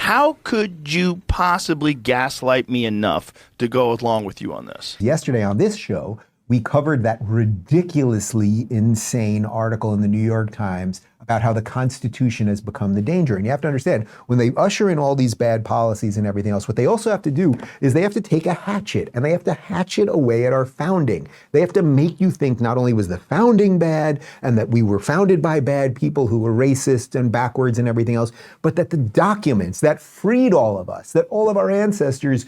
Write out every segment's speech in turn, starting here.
how could you possibly gaslight me enough to go along with you on this? Yesterday on this show, we covered that ridiculously insane article in the New York Times about how the Constitution has become the danger. And you have to understand, when they usher in all these bad policies and everything else, what they also have to do is they have to take a hatchet and they have to hatchet away at our founding. They have to make you think not only was the founding bad and that we were founded by bad people who were racist and backwards and everything else, but that the documents that freed all of us, that all of our ancestors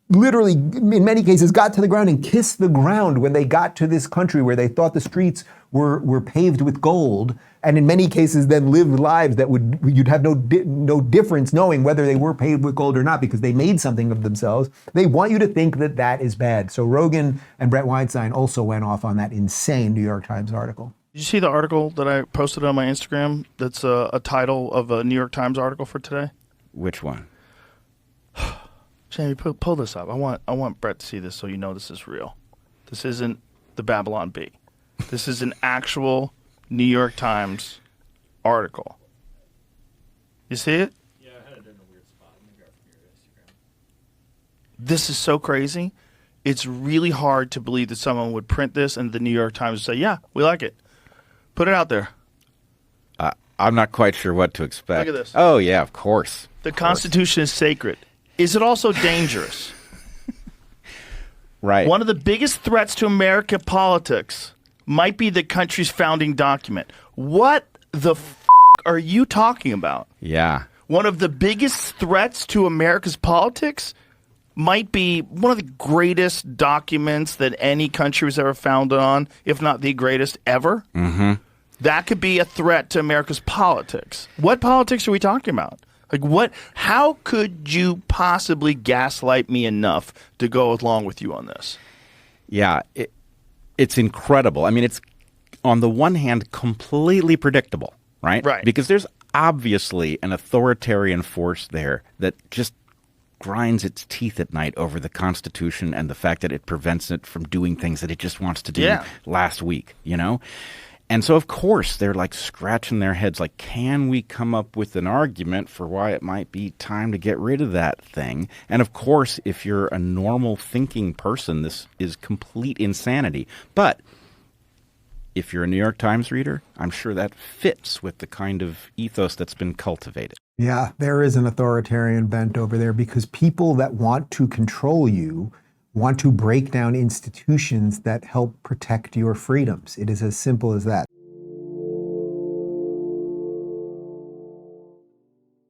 literally, in many cases, got to the ground and kissed the ground when they got to this country where they thought the streets were paved with gold, and in many cases then lived lives that you'd have no difference knowing whether they were paved with gold or not because they made something of themselves. They want you to think that that is bad. So Rogan and Bret Weinstein also went off on that insane New York Times article. Did you see the article that I posted on my Instagram that's a title of a New York Times article for today? Which one? Jamie, pull this up. I want Bret to see this so you know this is real. This isn't the Babylon Bee. This is an actual New York Times article. You see it? Yeah, I had it in a weird spot. Let me grab it from your Instagram. This is so crazy. It's really hard to believe that someone would print this and the New York Times would say, yeah, we like it. Put it out there. I'm not quite sure what to expect. Look at this. Oh, yeah, of course. The Constitution is sacred. Is it also dangerous? Right. One of the biggest threats to American politics might be the country's founding document. What the are you talking about? Yeah. One of the biggest threats to America's politics might be one of the greatest documents that any country was ever founded on, if not the greatest ever. Mm-hmm. That could be a threat to America's politics. What politics are we talking about? Like what? How could you possibly gaslight me enough to go along with you on this? Yeah, it's incredible. I mean, it's on the one hand completely predictable, right? Right. Because there's obviously an authoritarian force there that just grinds its teeth at night over the Constitution and the fact that it prevents it from doing things that it just wants to do last week, you know? And so, of course, they're like scratching their heads like, can we come up with an argument for why it might be time to get rid of that thing? And of course, if you're a normal thinking person, this is complete insanity. But if you're a New York Times reader, I'm sure that fits with the kind of ethos that's been cultivated. Yeah, there is an authoritarian bent over there because people that want to control you want to break down institutions that help protect your freedoms. It is as simple as that.